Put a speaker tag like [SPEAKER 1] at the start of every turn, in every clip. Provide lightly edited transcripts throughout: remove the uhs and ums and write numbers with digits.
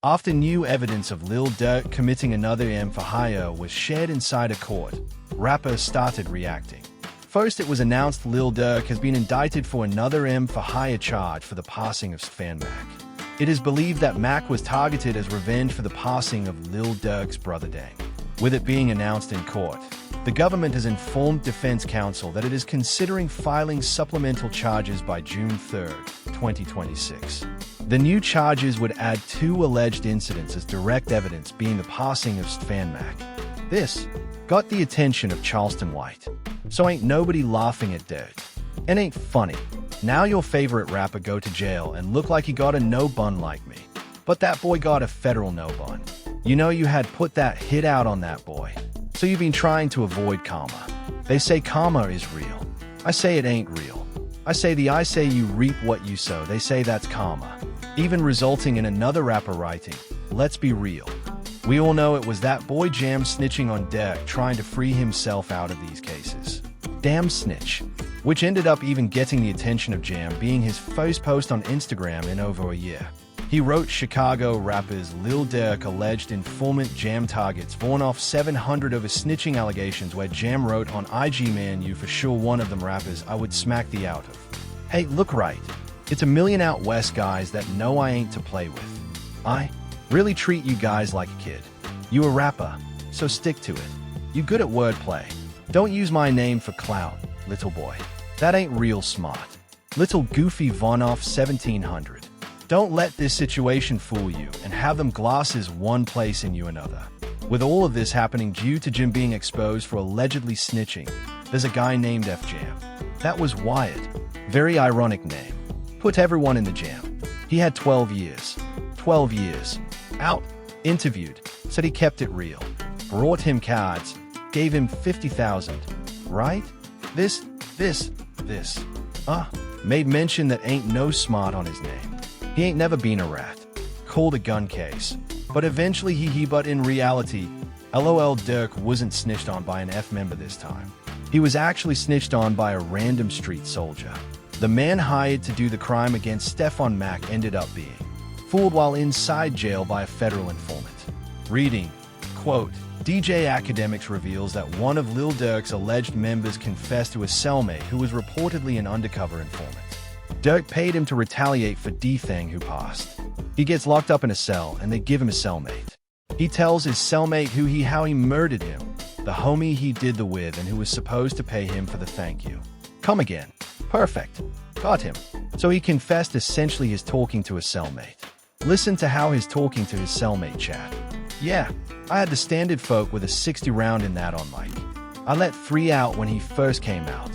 [SPEAKER 1] After new evidence of Lil Durk committing another M for hire was shared inside a court, rappers started reacting. First, it was announced Lil Durk has been indicted for another M for hire charge for the passing of Fan Mac. It is believed that Mac was targeted as revenge for the passing of Lil Durk's brother Dang. With it being announced in court, the government has informed defense counsel that it is considering filing supplemental charges by June 3, 2026. The new charges would add 2 alleged incidents as direct evidence, being the passing of Fan Mac. This got the attention of Charleston White. So ain't nobody laughing at Durk. It ain't funny. Now your favorite rapper go to jail and look like he got a no bun like me. But that boy got a federal no bun. You know you had put that hit out on that boy. So you've been trying to avoid karma. They say karma is real. I say it ain't real. I say you reap what you sow. They say that's karma. Even resulting in another rapper writing, "Let's be real. We all know it was that boy Jam snitching on Durk trying to free himself out of these cases. Damn snitch." Which ended up even getting the attention of Jam, being his first post on Instagram in over a year. He wrote Chicago rappers Lil Durk alleged informant Jam targets Vaughn off 700 over snitching allegations, where Jam wrote on IG, "Man, you for sure one of them rappers I would smack the out of." Hey, look right. It's a million out west guys that know I ain't to play with. I really treat you guys like a kid. You a rapper, so stick to it. You good at wordplay. Don't use my name for clout, little boy. That ain't real smart. Little goofy Von off 1700. Don't let this situation fool you and have them glasses one place and you another. With all of this happening due to Jim being exposed for allegedly snitching, there's a guy named F Jam. That was Wyatt. Very ironic name. Put everyone in the jam. He had 12 years. 12 years. Out. Interviewed. Said he kept it real. Brought him cards. Gave him 50,000. Right? This. Made mention that ain't no smart on his name. He ain't never been a rat. Called a gun case. But eventually but in reality, LOL Durk wasn't snitched on by an F member this time. He was actually snitched on by a random street soldier. The man hired to do the crime against Stefan Mack ended up being fooled while inside jail by a federal informant. Reading, quote, DJ Academics reveals that one of Lil Durk's alleged members confessed to a cellmate who was reportedly an undercover informant. Durk paid him to retaliate for D-Thang who passed. He gets locked up in a cell and they give him a cellmate. He tells his cellmate how he murdered him, the homie he did the with and who was supposed to pay him for the thank you. Come again. Perfect. Got him. So he confessed essentially his talking to a cellmate. Listen to how his talking to his cellmate chat. "Yeah, I had the standard folk with a 60 round in that on mic. I let 3 out when he first came out.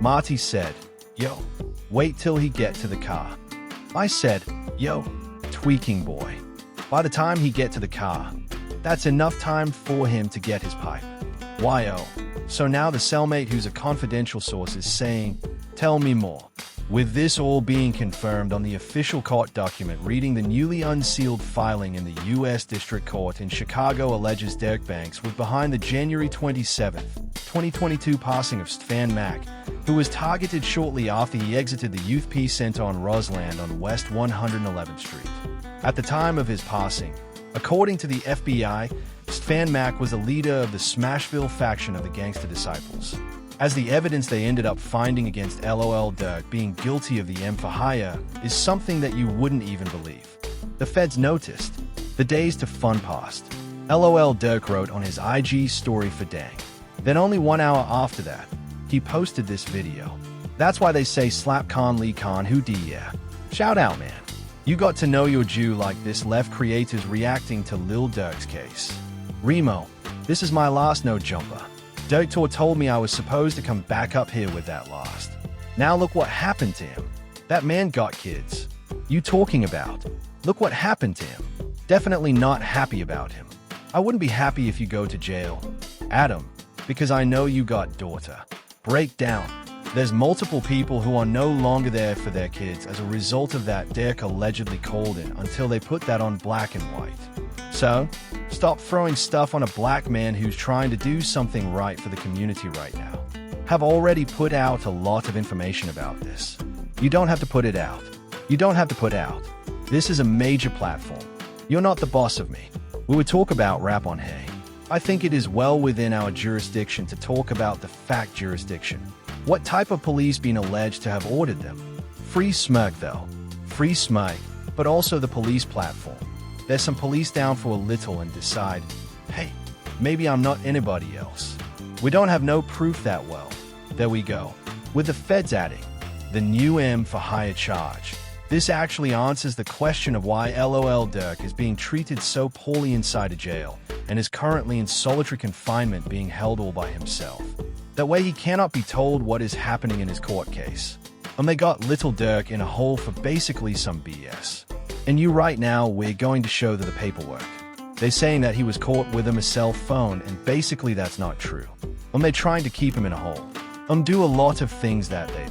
[SPEAKER 1] Marty said, 'Yo, wait till he get to the car.' I said, 'Yo, tweaking boy.' By the time he get to the car, that's enough time for him to get his pipe. Yo. So now the cellmate, who's a confidential source, is saying, 'Tell me more.'" With this all being confirmed on the official court document, reading the newly unsealed filing in the U.S. District Court in Chicago alleges Durk Banks was behind the January 27, 2022 passing of Fan Mac, who was targeted shortly after he exited the Youth Peace Center on Roseland on West 111th Street. At the time of his passing, according to the FBI, Fan Mac was the leader of the Smashville faction of the Gangsta Disciples. As the evidence they ended up finding against LOL Durk being guilty of the M for hire is something that you wouldn't even believe. The feds noticed. The days to fun passed. LOL Durk wrote on his IG story for Dang. Then only 1 hour after that, he posted this video. That's why they say slap Khan Lee Khan who D yeah. Shout out, man. You got to know your Jew like this. Left creators reacting to Lil Durk's case. Remo, this is my last no jumper. Durk told me I was supposed to come back up here with that last. Now look what happened to him. That man got kids. You talking about? Look what happened to him. Definitely not happy about him. I wouldn't be happy if you go to jail. Adam, because I know you got daughter. Break down. There's multiple people who are no longer there for their kids as a result of that Durk allegedly called in until they put that on black and white. So, stop throwing stuff on a black man who's trying to do something right for the community right now. Have already put out a lot of information about this. You don't have to put it out. You don't have to put out. This is a major platform. You're not the boss of me. We would talk about rap on Hey. I think it is well within our jurisdiction to talk about the fact jurisdiction. What type of police being alleged to have ordered them? Free smirk though. Free smirk, but also the police platform. There's some police down for a little and decide, hey, maybe I'm not anybody else. We don't have no proof that well. There we go. With the feds adding the new M for hire charge. This actually answers the question of why Lil Durk is being treated so poorly inside a jail and is currently in solitary confinement being held all by himself. That way he cannot be told what is happening in his court case. And they got Lil Durk in a hole for basically some BS. And right now we're going to show the paperwork. They're saying that he was caught with a cell phone and basically that's not true. They're trying to keep him in a hole. Do a lot of things that they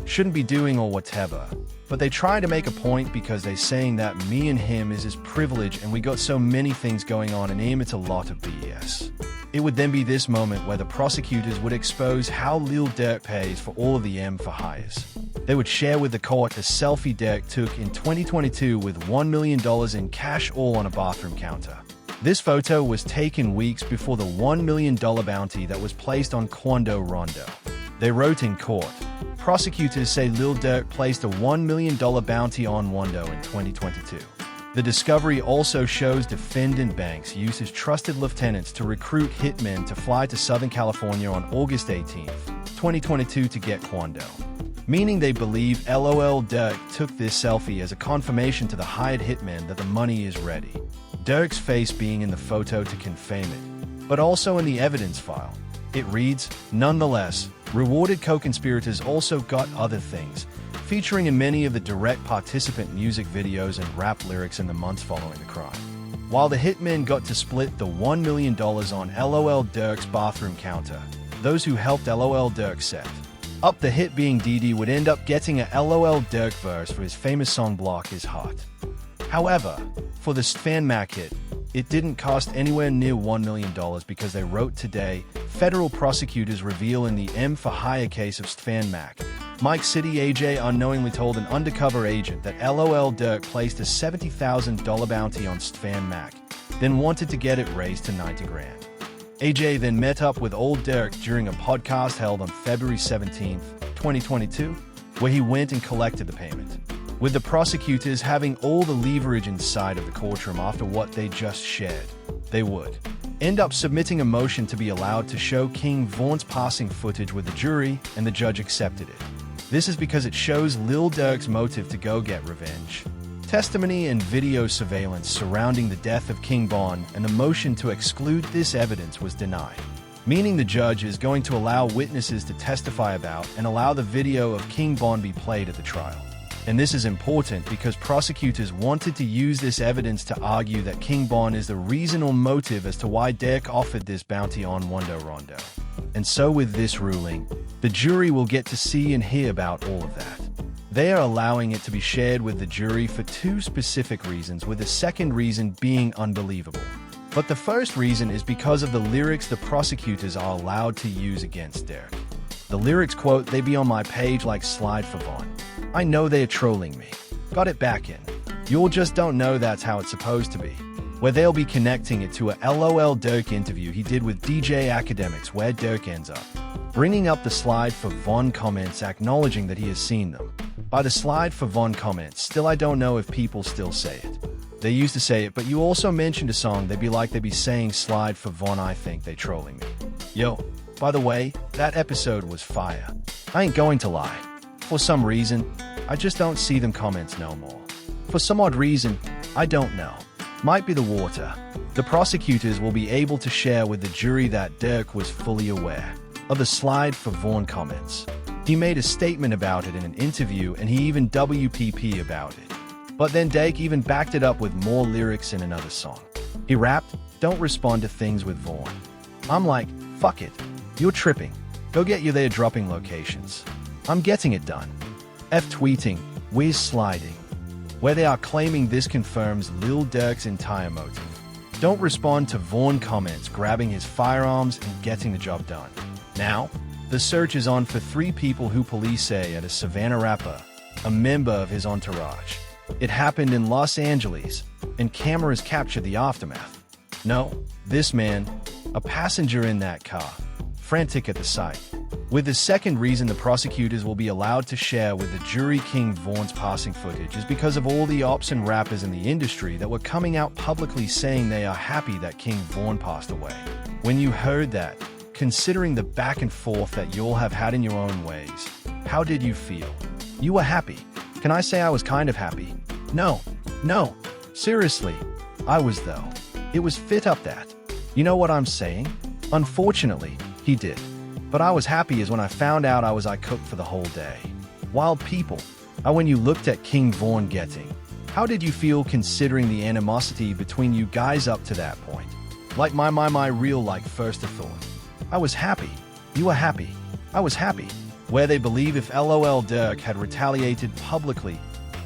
[SPEAKER 1] shouldn't be doing or whatever. But they try to make a point because they're saying that me and him is his privilege and we got so many things going on and him it's a lot of BS. It would then be this moment where the prosecutors would expose how Lil Durk pays for all of the M for hires. They would share with the court a selfie Durk took in 2022 with $1 million in cash all on a bathroom counter. This photo was taken weeks before the $1 million bounty that was placed on Quando Rondo. They wrote in court, prosecutors say Lil Durk placed a $1 million bounty on Rondo in 2022. The discovery also shows defendant banks used his trusted lieutenants to recruit hitmen to fly to Southern California on August 18, 2022 to get Quando. Meaning they believe Lil Durk took this selfie as a confirmation to the hired hitmen that the money is ready. Durk's face being in the photo to confirm it, but also in the evidence file. It reads, nonetheless, rewarded co-conspirators also got other things, featuring in many of the direct participant music videos and rap lyrics in the months following the crime. While the hitmen got to split the $1 million on Lil Durk's bathroom counter, those who helped Lil Durk set up the hit being Didi would end up getting a Lil Durk verse for his famous song Block Is Hot. However, for the Stefan Mac hit, it didn't cost anywhere near $1 million because they wrote today, federal prosecutors reveal in the M for hire case of Stefan Mac, Mike City AJ unknowingly told an undercover agent that Lil Durk placed a $70,000 bounty on Stefan Mac, then wanted to get it raised to $90 grand. AJ then met up with old Durk during a podcast held on February 17, 2022, where he went and collected the payment. With the prosecutors having all the leverage inside of the courtroom after what they just shared, they would end up submitting a motion to be allowed to show King Von's passing footage with the jury, and the judge accepted it. This is because it shows Lil Durk's motive to go get revenge. Testimony and video surveillance surrounding the death of King Von and the motion to exclude this evidence was denied, meaning the judge is going to allow witnesses to testify about and allow the video of King Von be played at the trial. And this is important because prosecutors wanted to use this evidence to argue that King Von is the reason or motive as to why Durk offered this bounty on Rondo. And so with this ruling, the jury will get to see and hear about all of that. They are allowing it to be shared with the jury for two specific reasons, with the second reason being unbelievable. But the first reason is because of the lyrics the prosecutors are allowed to use against Durk. The lyrics quote, "They be on my page like slide for Von. I know they are trolling me. Got it back in. You'll just don't know that's how it's supposed to be." Where they'll be connecting it to a Lil Durk interview he did with DJ Academics where Durk ends up bringing up the slide for Von comments acknowledging that he has seen them. By the slide for Von comments, still I don't know if people still say it. They used to say it, but you also mentioned a song they'd be saying slide for Von, I think they trolling me. Yo, by the way, that episode was fire. I ain't going to lie. For some reason, I just don't see them comments no more. For some odd reason, I don't know. Might be the water. The prosecutors will be able to share with the jury that Durk was fully aware of the slide for Vaughn comments. He made a statement about it in an interview and he even WPP about it. But then Durk even backed it up with more lyrics in another song. He rapped, "Don't respond to things with Vaughn." I'm like, fuck it. You're tripping. Go get you there dropping locations. I'm getting it done. F tweeting, "We're sliding." Where they are claiming this confirms Lil Durk's entire motive. Don't respond to Vaughn comments, grabbing his firearms and getting the job done. Now, the search is on for 3 people who police say are a Savannah rapper, a member of his entourage, It happened in Los Angeles, and cameras captured the aftermath. No, this man, a passenger in that car, frantic at the sight. With the second reason the prosecutors will be allowed to share with the jury King Von's passing footage is because of all the ops and rappers in the industry that were coming out publicly saying they are happy that King Von passed away. When you heard that, considering the back and forth that you'll have had in your own ways, how did you feel? You were happy. Can I say I was kind of happy? No. Seriously, I was though. It was fit up that. You know what I'm saying? Unfortunately, he did. But I was happy as when I found out I cooked for the whole day. Wild people. When you looked at King Von getting, how did you feel considering the animosity between you guys up to that point? Like my real first thought. I was happy. You were happy. I was happy. Where they believe if Lil Durk had retaliated publicly,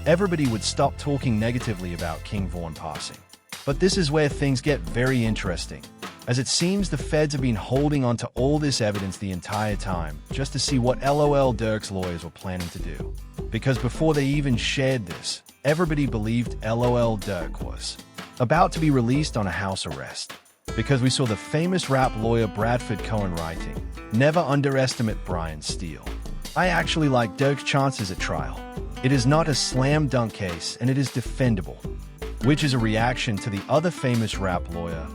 [SPEAKER 1] everybody would stop talking negatively about King Von passing. But this is where things get very interesting, as it seems the feds have been holding on to all this evidence the entire time just to see what Lil Durk's lawyers were planning to do. Because before they even shared this, everybody believed Lil Durk was about to be released on a house arrest. Because we saw the famous rap lawyer Bradford Cohen writing, "Never underestimate Brian Steele." I actually like Durk's chances at trial. It is not a slam dunk case and it is defendable, which is a reaction to the other famous rap lawyer,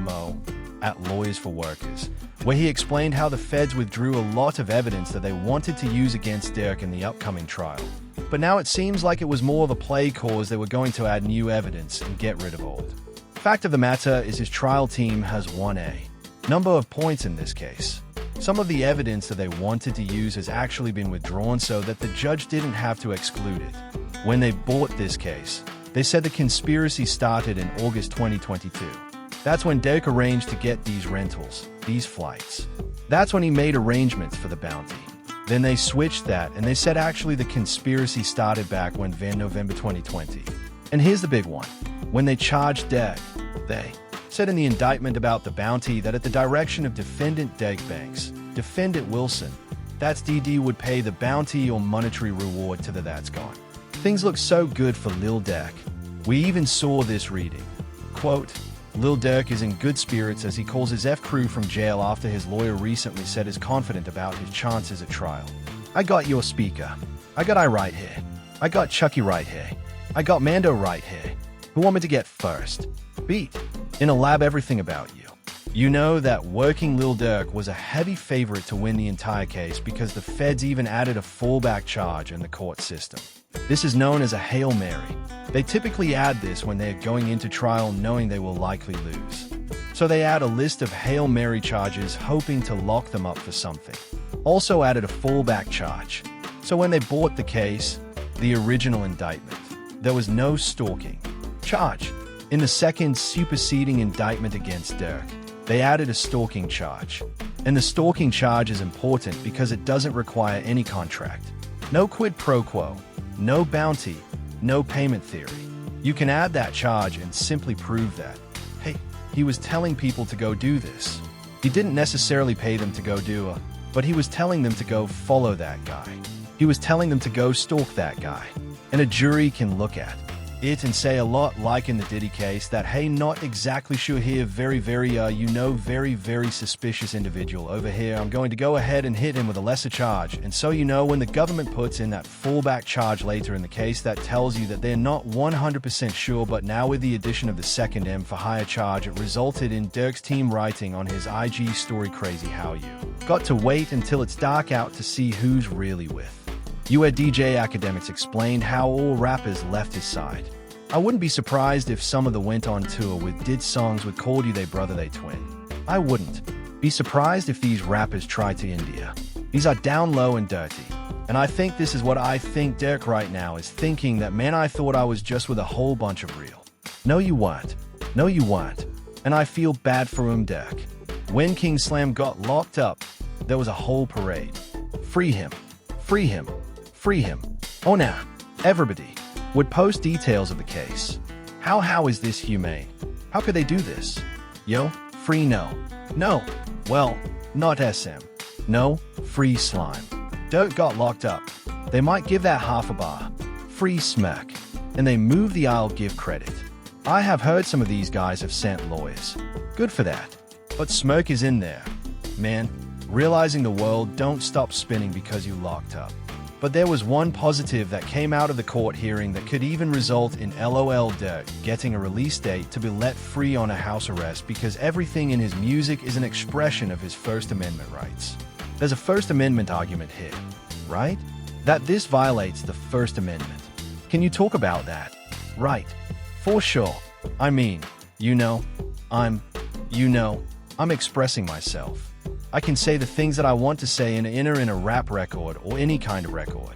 [SPEAKER 1] Mo, at Lawyers for Workers, where he explained how the feds withdrew a lot of evidence that they wanted to use against Durk in the upcoming trial. But now it seems like it was more of a play cause they were going to add new evidence and get rid of old. Fact of the matter is his trial team has 1A number of points in this case. Some of the evidence that they wanted to use has actually been withdrawn so that the judge didn't have to exclude it. When they bought this case, they said the conspiracy started in August 2022. That's when Durk arranged to get these rentals, these flights. That's when he made arrangements for the bounty. Then they switched that and they said actually the conspiracy started back when November 2020. And here's the big one. When they charged Durk, they said in the indictment about the bounty that at the direction of defendant Durk Banks, defendant Wilson, that's DD would pay the bounty or monetary reward to the that's gone. Things look so good for Lil Durk. We even saw this reading. Quote, Lil Durk is in good spirits as he calls his F-crew from jail after his lawyer recently said is confident about his chances at trial. I got your speaker. I got I right here. I got Chucky right here. I got Mando right here. Who want me to get first? Beat. In a lab everything about you. You know that working Lil Durk was a heavy favorite to win the entire case because the feds even added a fallback charge in the court system. This is known as a Hail Mary. They typically add this when they're going into trial knowing they will likely lose. So they add a list of Hail Mary charges hoping to lock them up for something. Also added a fallback charge. So when they bought the case, the original indictment, there was no stalking charge. In the second superseding indictment against Durk, they added a stalking charge. And the stalking charge is important because it doesn't require any contract. No quid pro quo, no bounty, no payment theory. You can add that charge and simply prove that, hey, he was telling people to go do this. He didn't necessarily pay them to go do it, but he was telling them to go follow that guy. He was telling them to go stalk that guy. And a jury can look at it and say a lot like in the Diddy case that, hey, not exactly sure here, very suspicious individual over here. I'm going to go ahead and hit him with a lesser charge. And so you know when the government puts in that fallback charge later in the case that tells you that they're not 100% sure, but now with the addition of the second M for higher charge, it resulted in Durk's team writing on his IG story, crazy how you got to wait until it's dark out to see who's really with. You DJ Academics explained how all rappers left his side. I wouldn't be surprised if some of them went on tour with did songs with called you they brother they twin. I wouldn't be surprised if these rappers tried to India. These are down low and dirty. And I think this is what I think Durk right now is thinking that, man, I thought I was just with a whole bunch of real. No, you weren't. No, you weren't. And I feel bad for him, Durk. When King Slam got locked up, there was a whole parade. Free him. Free him. Free him. Oh, now, everybody would post details of the case. How is this humane? How could they do this? Yo, free no. No. Well, not SM. No, free slime. Durk got locked up. They might give that half a bar. Free smirk. and they move the aisle, give credit. I have heard some of these guys have sent lawyers. Good for that. But smoke is in there. Man, realizing the world don't stop spinning because you locked up. But there was one positive that came out of the court hearing that could even result in Lil Durk getting a release date to be let free on a house arrest because everything in his music is an expression of his First Amendment rights. There's a First Amendment argument here, right? That this violates the First Amendment. Can you talk about that? Right. For sure. I mean, I'm expressing myself. I can say the things that I want to say in a rap record or any kind of record.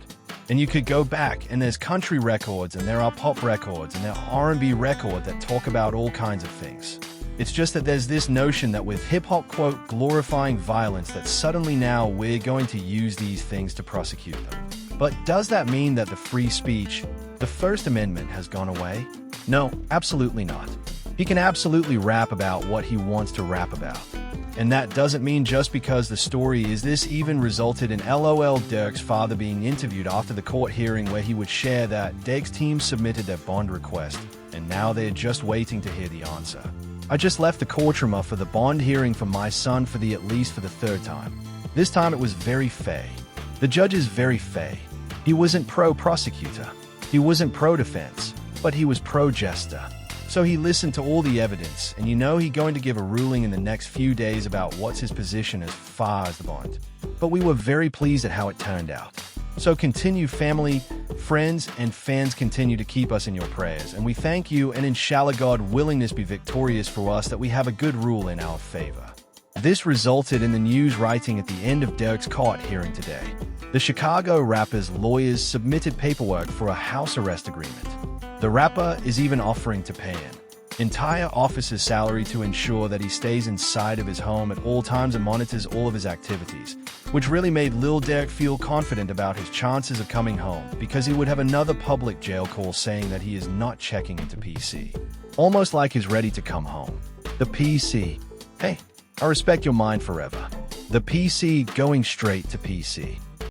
[SPEAKER 1] And you could go back and there's country records and there are pop records and there are R&B records that talk about all kinds of things. It's just that there's this notion that with hip-hop, quote, glorifying violence that suddenly now we're going to use these things to prosecute them. But does that mean that the free speech, the First Amendment, has gone away? No, absolutely not. He can absolutely rap about what he wants to rap about. And that doesn't mean just because the story is this even resulted in Lil Durk's father being interviewed after the court hearing where he would share that Durk's team submitted their bond request, and now they're just waiting to hear the answer. I just left the courtroom for the bond hearing for my son for at least the third time. This time it was very fey. The judge is very fey. He wasn't pro-prosecutor. He wasn't pro-defense, but he was pro-jester. So he listened to all the evidence, and he's going to give a ruling in the next few days about what's his position as far as the bond. But we were very pleased at how it turned out. So continue, family, friends, and fans, continue to keep us in your prayers, and we thank you, and inshallah God willingness be victorious for us that we have a good rule in our favor. This resulted in the news writing at the end of Durk's court hearing today. The Chicago rapper's lawyers submitted paperwork for a house arrest agreement. The rapper is even offering to pay an entire officer's salary to ensure that he stays inside of his home at all times and monitors all of his activities, which really made Lil Durk feel confident about his chances of coming home because he would have another public jail call saying that he is not checking into PC. Almost like he's ready to come home. The PC. Hey, I respect your mind forever. The PC going straight to PC.